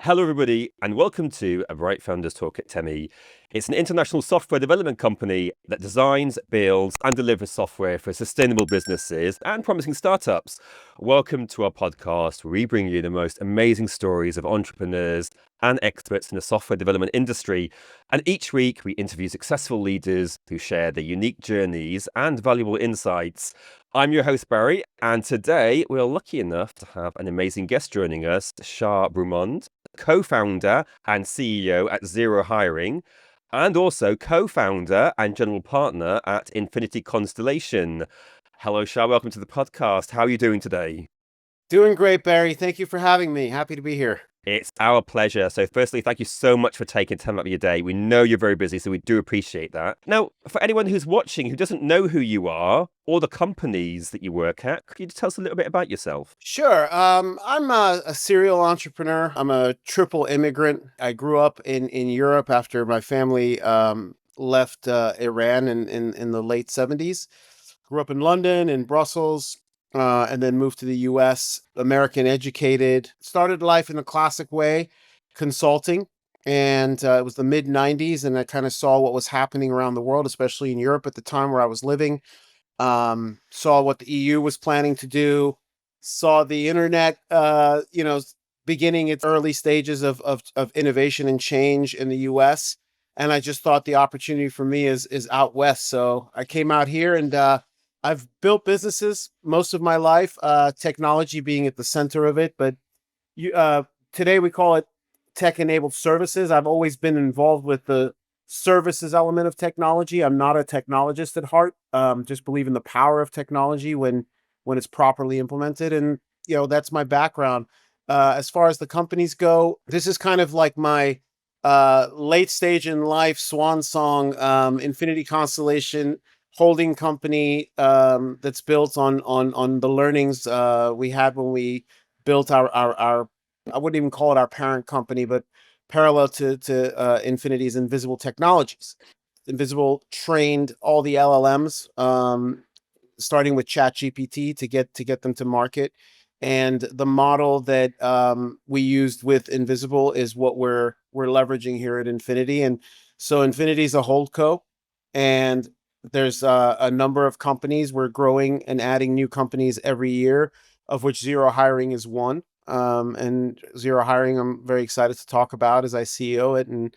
Hello, everybody, and welcome to A Bright Founders Talk at Temi. It's an international software development company that designs, builds, and delivers software for sustainable businesses and promising startups. Welcome to our podcast, where we bring you the most amazing stories of entrepreneurs and experts in the software development industry. And each week, we interview successful leaders who share their unique journeys and valuable insights. I'm your host, Barry, and today we're lucky enough to have an amazing guest joining us, Shar Broumand, co-founder and CEO at Zero Hiring, and also co-founder and general partner at Infinity Constellation. Hello, Shar. Welcome to the podcast. How are you doing today? Doing great, Barry. Thank you for having me. Happy to be here. It's our pleasure. So firstly, thank you so much for taking time out of your day. We know you're very busy, so we do appreciate that. Now, for anyone who's watching who doesn't know who you are or the companies that you work at, could you just tell us a little bit about yourself? Sure. I'm a serial entrepreneur. I'm a triple immigrant. I grew up in Europe after my family left Iran in the late 70s. Grew up in London and Brussels, and then moved to the US, American educated. Started life in the classic way, consulting. And it was the mid 90s, and I kind of saw what was happening around the world, especially in Europe at the time where I was living. Saw what the EU was planning to do, saw the internet, beginning its early stages of innovation and change in the US. And I just thought the opportunity for me is out west. So I came out here and I've built businesses most of my life, technology being at the center of it. But you, today we call it tech-enabled services. I've always been involved with the services element of technology. I'm not a technologist at heart. Just believe in the power of technology when it's properly implemented, and that's my background. As far as the companies go, this is kind of like my late stage in life swan song. Infinity Constellation holding company that's built on the learnings we had when we built our I wouldn't even call it our parent company, but parallel to Infinity's Invisible Technologies. Invisible trained all the LLMs, starting with ChatGPT to get them to market. And the model that we used with Invisible is what we're leveraging here at Infinity. And so Infinity is a holdco, and there's a number of companies. We're growing and adding new companies every year, of which Zero Hiring is one. And Zero Hiring, I'm very excited to talk about as I CEO it and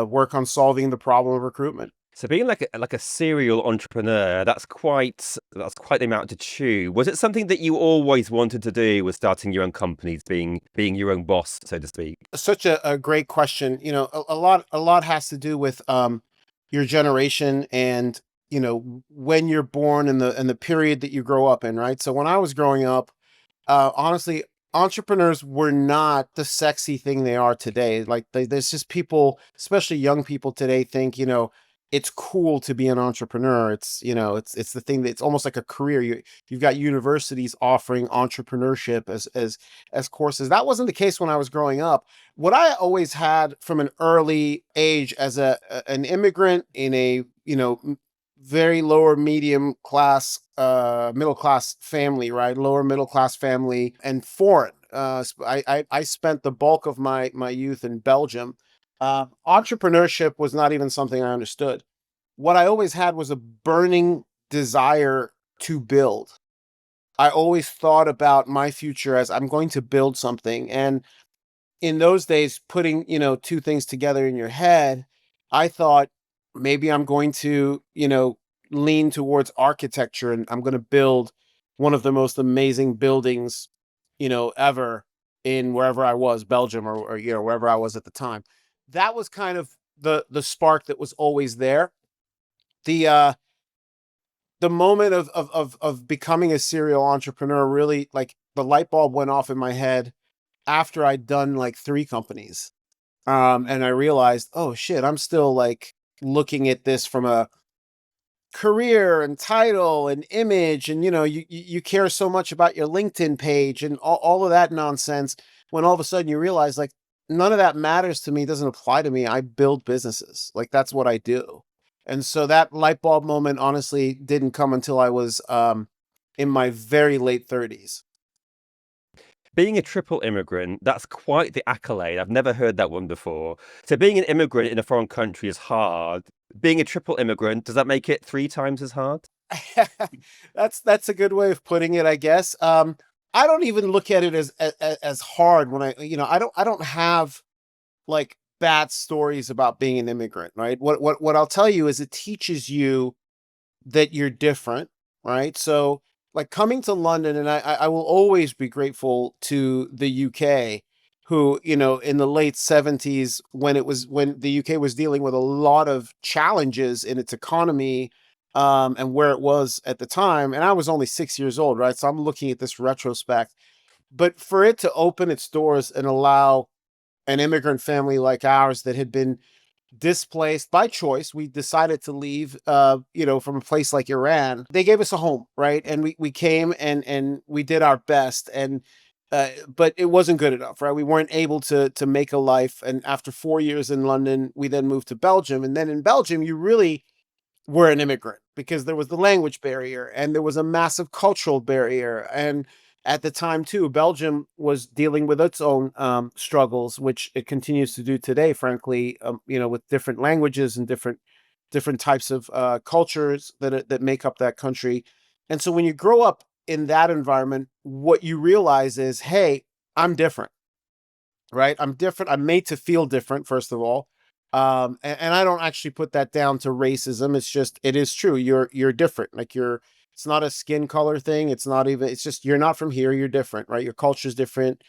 work on solving the problem of recruitment. So being like a serial entrepreneur, that's quite the amount to chew. Was it something that you always wanted to do, was starting your own companies, being your own boss, so to speak? Such a great question. A lot has to do with your generation and when you're born and the period that you grow up in, right? So when I was growing up, honestly, entrepreneurs were not the sexy thing they are today. Like there's just people, especially young people today, think it's cool to be an entrepreneur. It's the thing that it's almost like a career. You've got universities offering entrepreneurship as courses. That wasn't the case when I was growing up. What I always had from an early age as an immigrant in a very lower medium class, middle class family, right? Lower middle class family and foreign. I spent the bulk of my youth in Belgium. Entrepreneurship was not even something I understood. What I always had was a burning desire to build. I always thought about my future as I'm going to build something. And in those days, putting, two things together in your head, I thought maybe I'm going to, lean towards architecture and I'm going to build one of the most amazing buildings, ever in wherever I was, Belgium or wherever I was at the time. That was kind of the spark that was always there. The the moment of becoming a serial entrepreneur, really, like, the light bulb went off in my head after I'd done like three companies. And I realized, oh shit, I'm still like looking at this from a career and title and image, and you care so much about your LinkedIn page and all of that nonsense, when all of a sudden you realize, like, none of that matters to me, doesn't apply to me. I build businesses, like, that's what I do. And so that light bulb moment honestly didn't come until I was in my very late 30s. Being a triple immigrant, that's quite the accolade. I've never heard that one before. So being an immigrant in a foreign country is hard. Being a triple immigrant, does that make it three times as hard? That's a good way of putting it, I guess. I don't even look at it as hard when I don't have like bad stories about being an immigrant, right? What I'll tell you is it teaches you that you're different, right? So like coming to London, and I will always be grateful to the UK, who, in the late 70s, when the UK was dealing with a lot of challenges in its economy, and where it was at the time, and I was only 6 years old, right? So I'm looking at this retrospect, but for it to open its doors and allow an immigrant family like ours that had been displaced by choice. We decided to leave, from a place like Iran. They gave us a home, right? And we came and we did our best, and but it wasn't good enough, right? We weren't able to make a life. And after 4 years in London, we then moved to Belgium, and then in Belgium, you really were an immigrant because there was the language barrier and there was a massive cultural barrier. And at the time, too, Belgium was dealing with its own struggles, which it continues to do today, frankly, with different languages and different types of cultures that make up that country. And so when you grow up in that environment, what you realize is, hey, I'm different, right? I'm different. I'm made to feel different, first of all. And I don't actually put that down to racism. It's just, it is true. You're different. It's not a skin color thing. It's just, you're not from here. You're different, right? Your culture's different,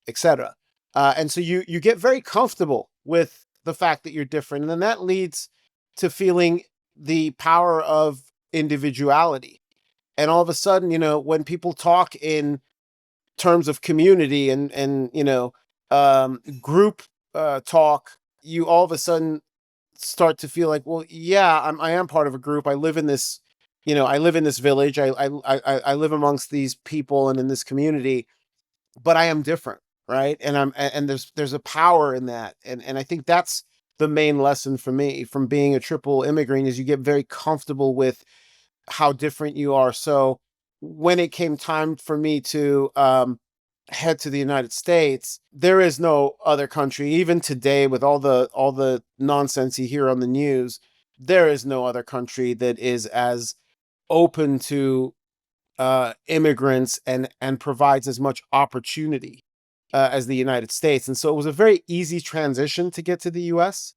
etc. And so you get very comfortable with the fact that you're different. And then that leads to feeling the power of individuality. And all of a sudden, when people talk in terms of community and group talk, you all of a sudden start to feel like, well, yeah, I am part of a group. I live in this village. I live amongst these people and in this community, but I am different, right? And there's a power in that, and I think that's the main lesson for me from being a triple immigrant is you get very comfortable with how different you are. So when it came time for me to head to the United States, there is no other country, even today with all the nonsense you hear on the news, there is no other country that is as open to immigrants and provides as much opportunity as the United States. And so it was a very easy transition to get to the US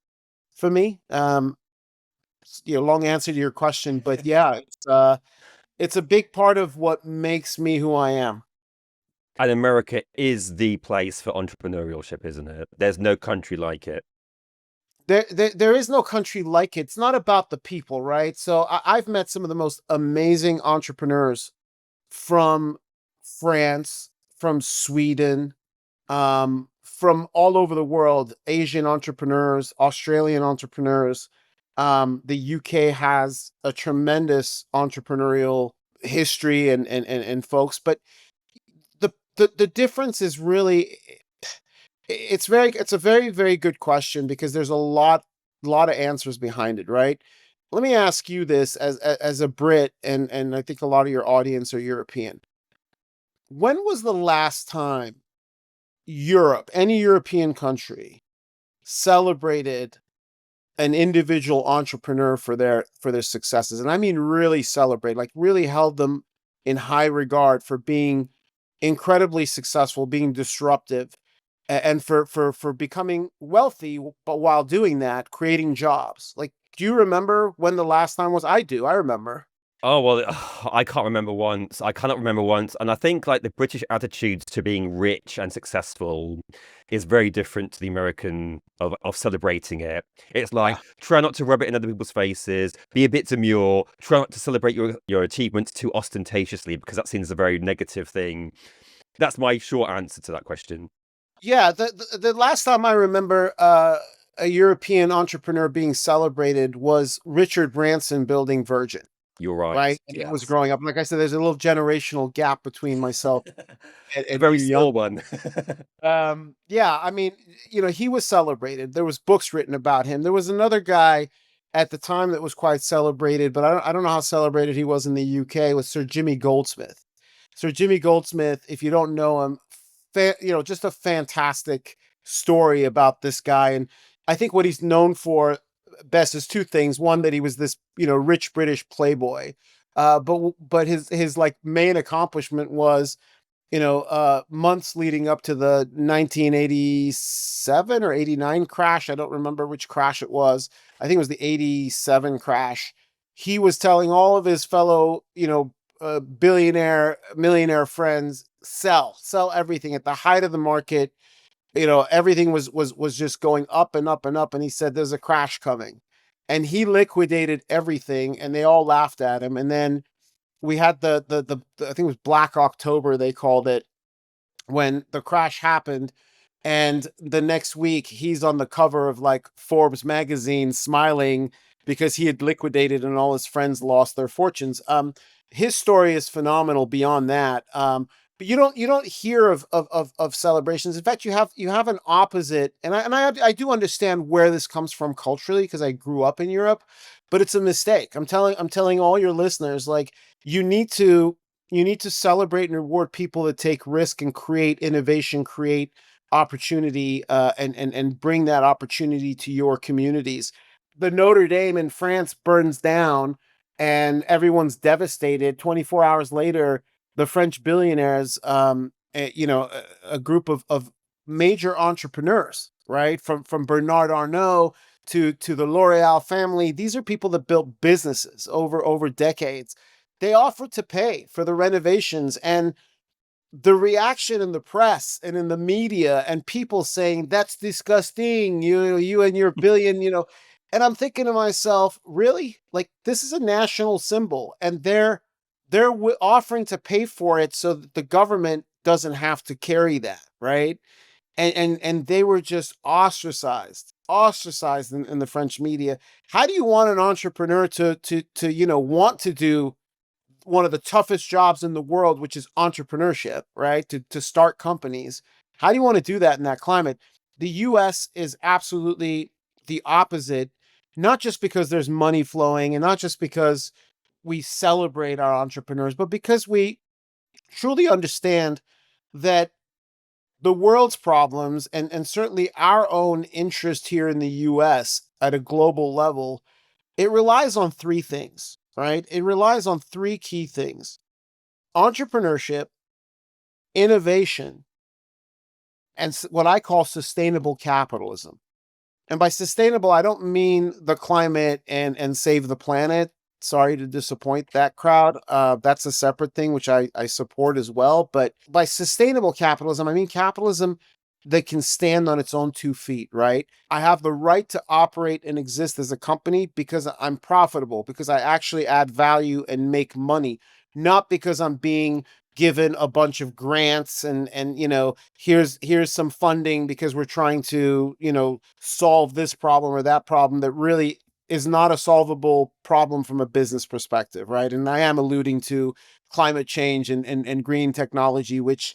for me. Long answer to your question, but yeah, it's a big part of what makes me who I am. And America is the place for entrepreneurship, isn't it? There's no country like it. There is no country like it. It's not about the people, right? So I've met some of the most amazing entrepreneurs from France, from Sweden, from all over the world, Asian entrepreneurs, Australian entrepreneurs. The UK has a tremendous entrepreneurial history and folks, but the difference is really it's a very, very good question because there's a lot of answers behind it, right? Let me ask you this as a Brit, and I think a lot of your audience are European. When was the last time Europe, any European country, celebrated an individual entrepreneur for their successes? And I mean really celebrate, like really held them in high regard for being incredibly successful, being disruptive, and for becoming wealthy, but while doing that, creating jobs. Like, do you remember when the last time was? I do. I remember. Oh well, I can't remember once. I cannot remember once, and I think like the British attitude to being rich and successful is very different to the American of celebrating it. It's like Yeah. try not to rub it in other people's faces, be a bit demure, try not to celebrate your achievements too ostentatiously because that seems a very negative thing. That's my short answer to that question. Yeah, the last time I remember a European entrepreneur being celebrated was Richard Branson building Virgin, You're right. right? And I was Yes. growing up. Like I said, there's a little generational gap between myself A and very you young. small one. Yeah, I mean, he was celebrated. There was books written about him. There was another guy at the time that was quite celebrated, but I don't know how celebrated he was in the UK, was Sir Jimmy Goldsmith. Sir Jimmy Goldsmith, if you don't know him, just a fantastic story about this guy. And I think what he's known for best is two things. One, that he was this, rich British playboy. But his like main accomplishment was, months leading up to the 1987 or 89 crash. I don't remember which crash it was. I think it was the 87 crash. He was telling all of his fellow, billionaire, millionaire friends, sell everything at the height of the market. Everything was just going up and up and up. And he said, there's a crash coming. And he liquidated everything and they all laughed at him. And then we had the I think it was Black October, they called it, when the crash happened. And the next week he's on the cover of like Forbes magazine smiling because he had liquidated and all his friends lost their fortunes. His story is phenomenal beyond that. But you don't hear of celebrations. In fact, you have an opposite, and I do understand where this comes from culturally because I grew up in Europe, but it's a mistake. I'm telling all your listeners, like, you need to celebrate and reward people that take risk and create innovation, create opportunity, and bring that opportunity to your communities. The Notre Dame in France burns down and everyone's devastated. 24 hours later, the French billionaires, a group of major entrepreneurs, right? From Bernard Arnault to the L'Oreal family. These are people that built businesses over decades. They offered to pay for the renovations, and the reaction in the press and in the media and people saying that's disgusting, you and your billion, and I'm thinking to myself, really? Like, this is a national symbol and they're offering to pay for it so that the government doesn't have to carry that, right? And they were just ostracized in the French media. How do you want an entrepreneur to want to do one of the toughest jobs in the world, which is entrepreneurship, right? To start companies. How do you want to do that in that climate? The US is absolutely the opposite, not just because there's money flowing and not just because we celebrate our entrepreneurs, but because we truly understand that the world's problems and certainly our own interest here in the US at a global level, it relies on three things, right? It relies on three key things: entrepreneurship, innovation, and what I call sustainable capitalism. And by sustainable, I don't mean the climate and save the planet. Sorry to disappoint that crowd. That's a separate thing, which I support as well. But by sustainable capitalism, I mean capitalism that can stand on its own 2 feet, right? I have the right to operate and exist as a company because I'm profitable, because I actually add value and make money, not because I'm being given a bunch of grants and here's some funding because we're trying to solve this problem or that problem that really is not a solvable problem from a business perspective, right? And I am alluding to climate change and green technology, which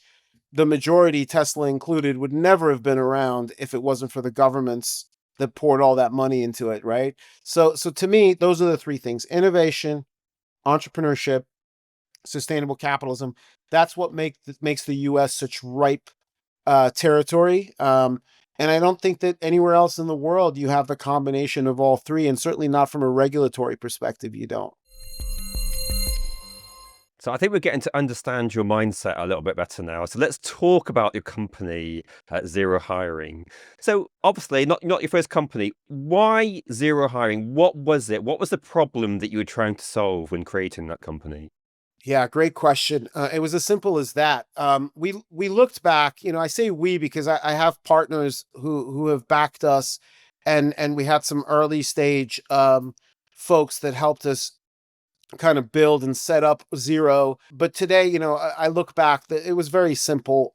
the majority, Tesla included, would never have been around if it wasn't for the governments that poured all that money into it, right? So to me, those are the three things: innovation, entrepreneurship, sustainable capitalism. That's what makes the U.S. such ripe territory. And I don't think that anywhere else in the world you have the combination of all three, and certainly not from a regulatory perspective, you don't. So I think we're getting to understand your mindset a little bit better now. So let's talk about your company, Zero Hiring. So obviously, not your first company. Why Zero Hiring? What was it? What was the problem that you were trying to solve when creating that company? Yeah, great question. It was as simple as that. We looked back. I say we because I have partners who have backed us, and we had some early stage folks that helped us kind of build and set up Zero. But today, I look back, that it was very simple.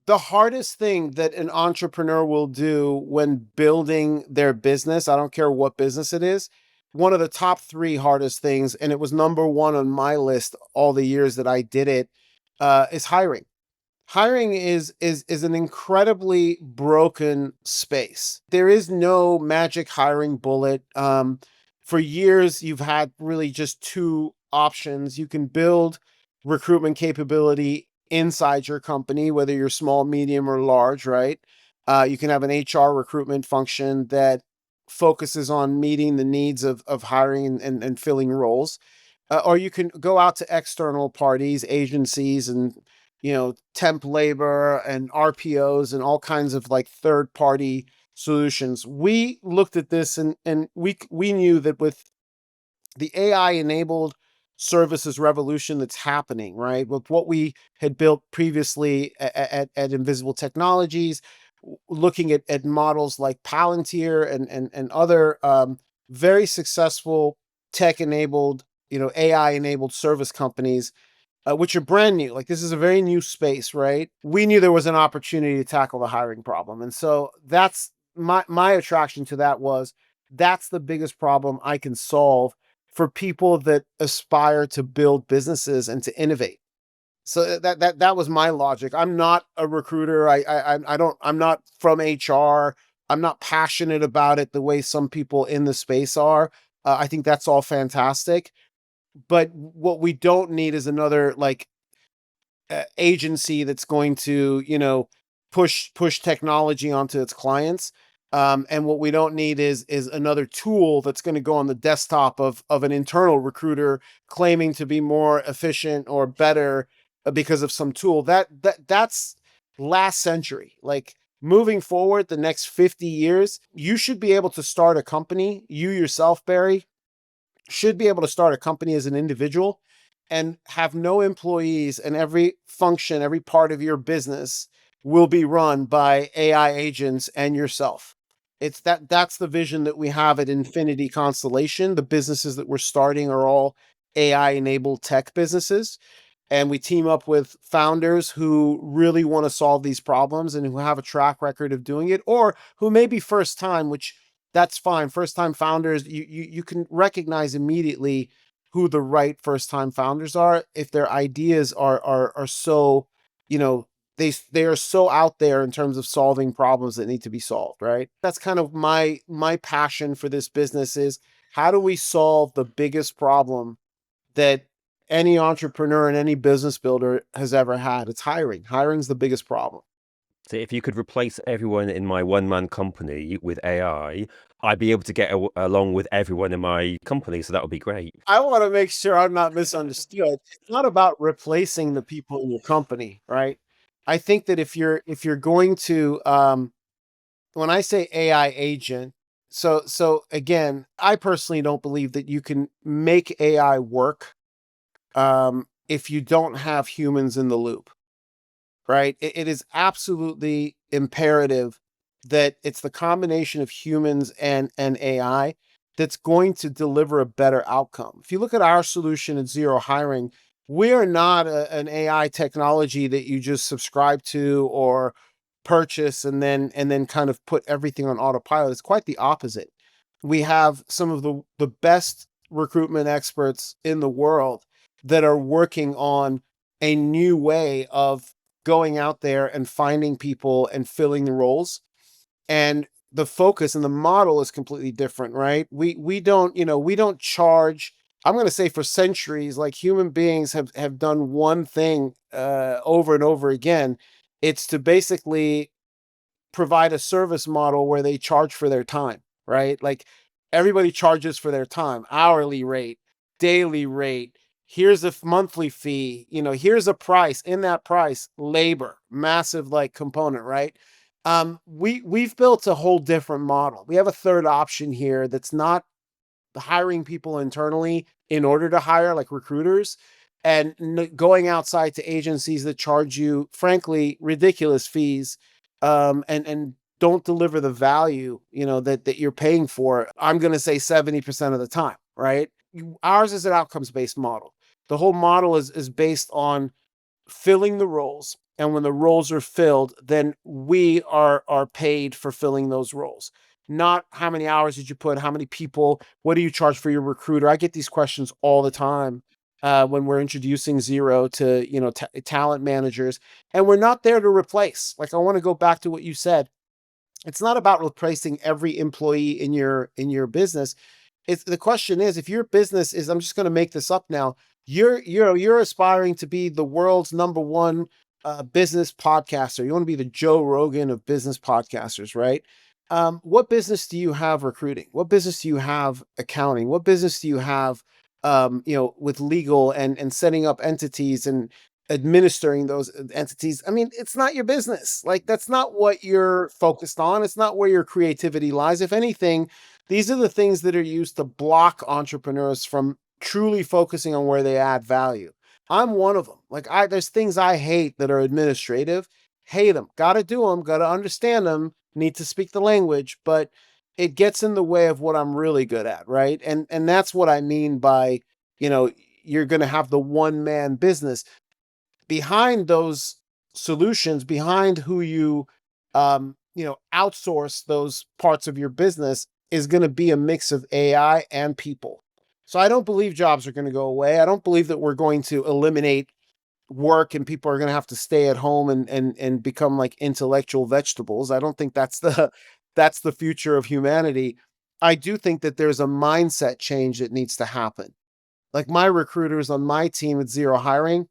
The hardest thing that an entrepreneur will do when building their business, I don't care what business it is, one of the top three hardest things, and it was number one on my list all the years that I did it, is hiring. Hiring is an incredibly broken space. There is no magic hiring bullet. For years, you've had really just two options. You can build recruitment capability inside your company, whether you're small, medium, or large, right? You can have an HR recruitment function that focuses on meeting the needs of hiring and filling roles. Or you can go out to external parties, agencies, and temp labor and RPOs and all kinds of like third party solutions. We looked at this and we knew that with the AI enabled services revolution that's happening, right? With what we had built previously at Invisible Technologies, looking at models like Palantir and other very successful tech enabled, AI enabled service companies, which are brand new. Like this is a very new space, right? We knew there was an opportunity to tackle the hiring problem. And so that's my attraction to that was that's the biggest problem I can solve for people that aspire to build businesses and to innovate. So that was my logic. I'm not a recruiter. I'm not from HR. I'm not passionate about it the way some people in the space are. I think that's all fantastic. But what we don't need is another like agency that's going to push technology onto its clients. And what we don't need is another tool that's going to go on the desktop of an internal recruiter claiming to be more efficient or better because of some tool. That's last century. Like moving forward the next 50 years, you should be able to start a company, you yourself, Barry, should be able to start a company as an individual and have no employees, and every function, every part of your business will be run by AI agents and yourself. That's the vision that we have at Infinity Constellation. The businesses that we're starting are all AI enabled tech businesses, and we team up with founders who really want to solve these problems and who have a track record of doing it, or who may be first time, which that's fine. First time founders, you can recognize immediately who the right first time founders are if their ideas are so, you know, they are so out there in terms of solving problems that need to be solved, right? That's kind of my passion for this business is how do we solve the biggest problem that any entrepreneur and any business builder has ever had? It's hiring. Hiring's the biggest problem. So if you could replace everyone in my one-man company with AI, I'd be able to get along with everyone in my company. So that would be great. I want to make sure I'm not misunderstood. It's not about replacing the people in your company, right? I think that if you're going to when I say AI agent, so again, I personally don't believe that you can make AI work if you don't have humans in the loop, right? It is absolutely imperative that it's the combination of humans and AI that's going to deliver a better outcome. If you look at our solution at Zero Hiring, we are not an AI technology that you just subscribe to or purchase and then kind of put everything on autopilot. It's quite the opposite. We have some of the best recruitment experts in the world that are working on a new way of going out there and finding people and filling the roles. And the focus and the model is completely different, right? We don't, we don't charge. I'm going to say for centuries, like human beings have done one thing over and over again. It's to basically provide a service model where they charge for their time, right? Like everybody charges for their time, hourly rate, daily rate. Here's a monthly fee, here's a price. In that price, labor, massive like component, right? We've built a whole different model. We have a third option here that's not hiring people internally in order to hire, like recruiters, and going outside to agencies that charge you, frankly, ridiculous fees, and don't deliver the value that you're paying for. I'm going to say 70% of the time, right? Ours is an outcomes based model. The whole model is based on filling the roles, and when the roles are filled, then we are paid for filling those roles, not how many hours did you put, how many people, what do you charge for your recruiter. I get these questions all the time when we're introducing Zero to talent managers, and we're not there to replace. Like, I want to go back to what you said. It's not about replacing every employee in your business. It's the question is, if your business is, I'm just going to make this up now, you're aspiring to be the world's number one business podcaster. You want to be the Joe Rogan of business podcasters, right? What business do you have recruiting? What business do you have accounting? What business do you have, with legal and setting up entities and administering those entities? I mean, it's not your business. Like, that's not what you're focused on. It's not where your creativity lies. If anything, these are the things that are used to block entrepreneurs from truly focusing on where they add value. I'm one of them. Like, there's things I hate that are administrative. Hate them. Got to do them. Got to understand them. Need to speak the language, but it gets in the way of what I'm really good at, right? And that's what I mean by, you know, you're going to have the one man business. Behind those solutions, behind who you outsource those parts of your business, is going to be a mix of AI and people. So I don't believe jobs are going to go away. I don't believe that we're going to eliminate work and people are going to have to stay at home and become like intellectual vegetables. I don't think that's the that's the future of humanity. I do think that there's a mindset change that needs to happen. Like, my recruiters on my team at Zero Hiring,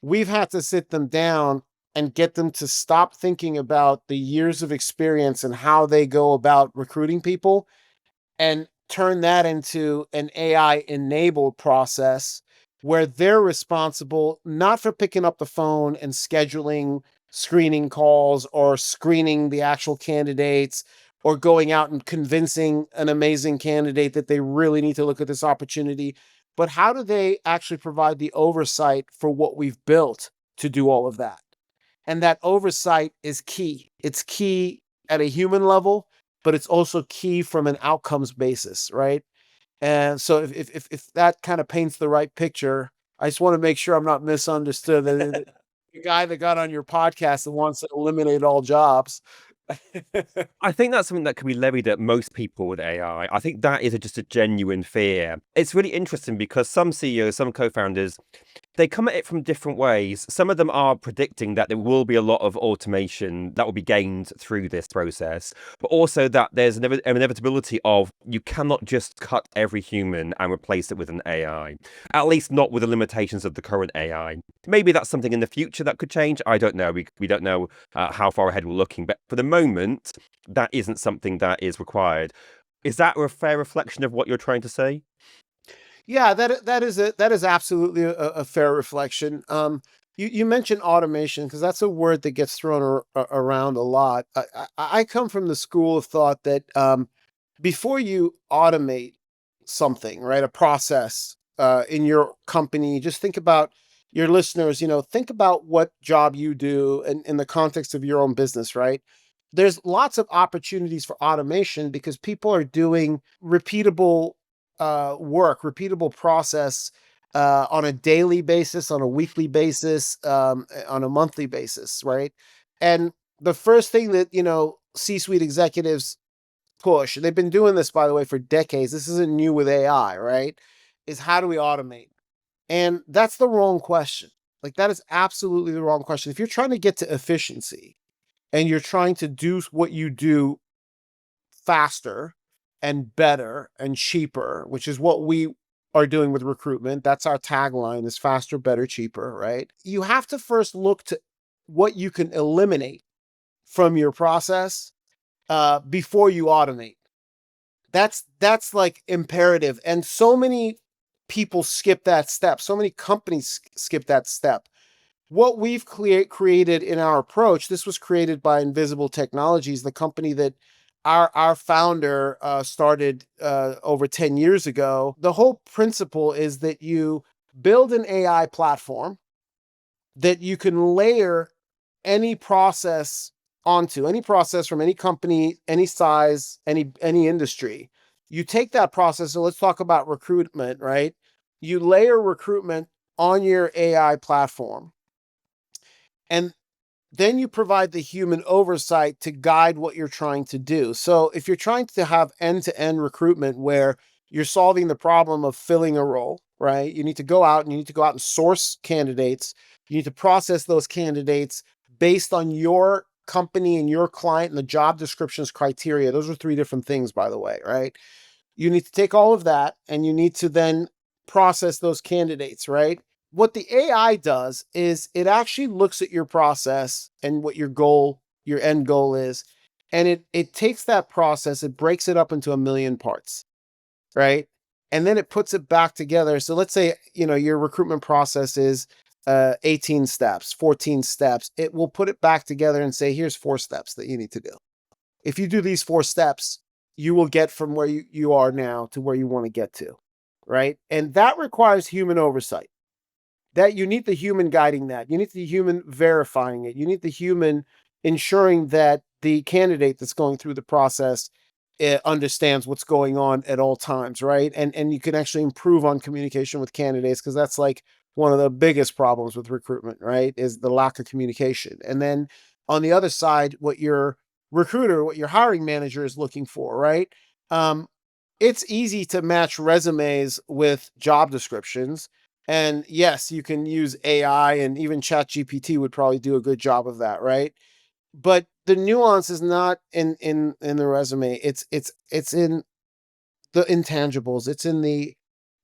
we've had to sit them down and get them to stop thinking about the years of experience and how they go about recruiting people, and turn that into an AI enabled process where they're responsible not for picking up the phone and scheduling screening calls or screening the actual candidates or going out and convincing an amazing candidate that they really need to look at this opportunity, but how do they actually provide the oversight for what we've built to do all of that? And that oversight is key. It's key at a human level, but it's also key from an outcomes basis, right? And so if that kind of paints the right picture, I just want to make sure I'm not misunderstood. The guy that got on your podcast that wants to eliminate all jobs. I think that's something that can be levied at most people with AI. I think that is just a genuine fear. It's really interesting because some CEOs, some co-founders, they come at it from different ways. Some of them are predicting that there will be a lot of automation that will be gained through this process, but also that there's an inevitability of you cannot just cut every human and replace it with an AI, at least not with the limitations of the current AI. Maybe that's something in the future that could change. I don't know. We don't know how far ahead we're looking, but for the moment, that isn't something that is required. Is that a fair reflection of what you're trying to say? Yeah, that is absolutely a fair reflection. You mentioned automation because that's a word that gets thrown around a lot. I come from the school of thought that before you automate something, right, a process in your company, just think about your listeners. Think about what job you do in the context of your own business, right? There's lots of opportunities for automation because people are doing repeatable work, repeatable process on a daily basis, on a weekly basis, on a monthly basis, right? And the first thing that, C-suite executives push, they've been doing this, by the way, for decades. This isn't new with AI, right? Is how do we automate? And that's the wrong question. Like, that is absolutely the wrong question. If you're trying to get to efficiency and you're trying to do what you do faster and better and cheaper, which is what we are doing with recruitment. That's our tagline, is faster, better, cheaper, right? You have to first look to what you can eliminate from your process before you automate. That's like imperative. And so many people skip that step. So many companies skip that step. What we've created in our approach, this was created by Invisible Technologies, the company that our founder started over 10 years ago. The whole principle is that you build an AI platform that you can layer any process onto, any process from any company, any size, any industry. You take that process, so let's talk about recruitment, right? You layer recruitment on your AI platform, and then you provide the human oversight to guide what you're trying to do. So if you're trying to have end-to-end recruitment where you're solving the problem of filling a role, right? You need to go out and source candidates. You need to process those candidates based on your company and your client and the job description's criteria. Those are three different things, by the way, right? You need to take all of that and you need to then process those candidates, right? What the AI does is it actually looks at your process and what your end goal is, and it takes that process, it breaks it up into a million parts, right? And then it puts it back together. So let's say, your recruitment process is 18 steps, 14 steps. It will put it back together and say, here's 4 steps that you need to do. If you do these 4 steps, you will get from where you are now to where you want to get to, right? And that requires human oversight. That you need the human guiding that. You need the human verifying it. You need the human ensuring that the candidate that's going through the process understands what's going on at all times, right? And you can actually improve on communication with candidates, because that's like one of the biggest problems with recruitment, right? Is the lack of communication. And then on the other side, what your recruiter, what your hiring manager is looking for, right? It's easy to match resumes with job descriptions. And yes, you can use AI, and even ChatGPT would probably do a good job of that, right? But the nuance is not in the resume. It's in the intangibles. It's in the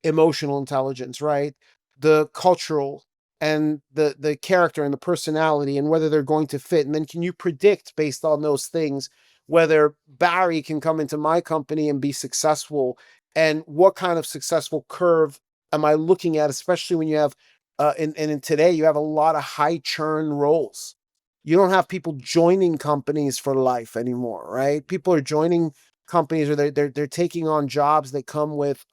emotional intelligence, right? The cultural and the character and the personality, and whether they're going to fit. And then can you predict based on those things whether Barry can come into my company and be successful, and what kind of successful curve am I looking at, especially when you have and in today you have a lot of high churn roles. You don't have people joining companies for life anymore, right? People are joining companies, or they're taking on jobs that come with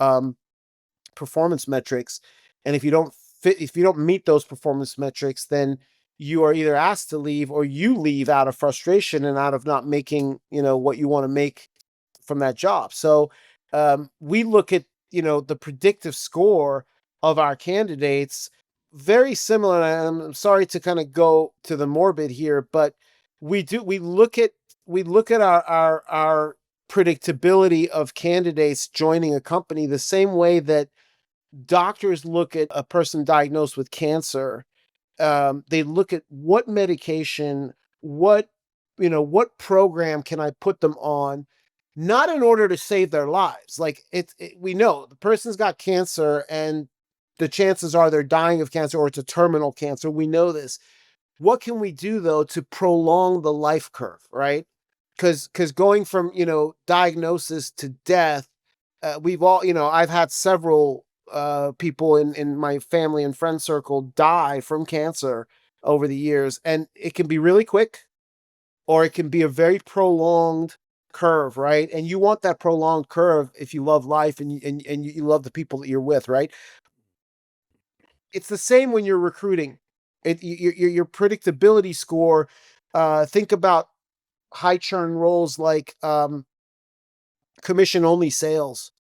performance metrics, and if you don't meet those performance metrics, then you are either asked to leave, or you leave out of frustration and out of not making what you want to make from that job. So we look at the predictive score of our candidates very similar. And I'm sorry to kind of go to the morbid here, but we look at our predictability of candidates joining a company the same way that doctors look at a person diagnosed with cancer. They look at what medication, what program can I put them on, not in order to save their lives. Like we know the person's got cancer, and the chances are they're dying of cancer, or it's a terminal cancer. We know this. What can we do though to prolong the life curve, right? Because going from diagnosis to death, we've all I've had several people in my family and friend circle die from cancer over the years, and it can be really quick, or it can be a very prolonged curve, right? And you want that prolonged curve if you love life, and you love the people that you're with, right? It's the same when you're recruiting. Your predictability score. Think about high churn roles like commission only sales.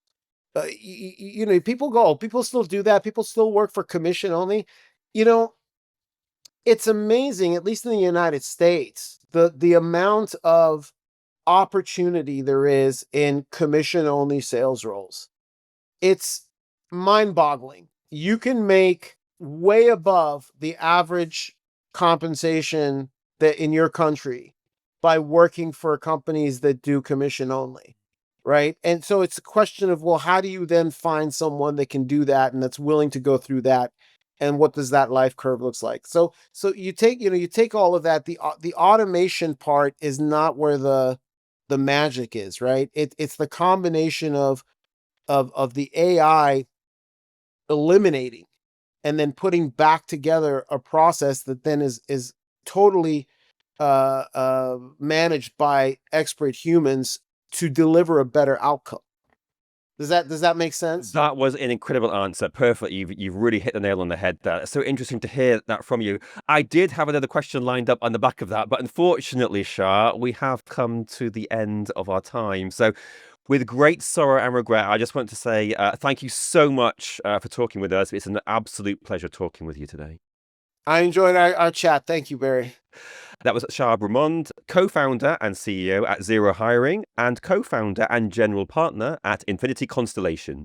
People still do that. People still work for commission only. You know, it's amazing, at least in the United States, the amount of opportunity there is in commission only sales roles. It's mind-boggling. You can make way above the average compensation that in your country by working for companies that do commission only, right? And so it's a question of, well, how do you then find someone that can do that and that's willing to go through that, and what does that life curve looks like? So you take all of that. The automation part is not where the magic is, right? It's the combination of the AI eliminating and then putting back together a process that then is totally managed by expert humans to deliver a better outcome. Does that make sense? That was an incredible answer. Perfect. You've really hit the nail on the head there. It's so interesting to hear that from you. I did have another question lined up on the back of that, but unfortunately, Shar, we have come to the end of our time. So with great sorrow and regret, I just want to say thank you so much for talking with us. It's an absolute pleasure talking with you today. I enjoyed our chat. Thank you, Barry. That was Shar Broumand, co-founder and CEO at Zero Hiring, and co-founder and general partner at Infinity Constellation.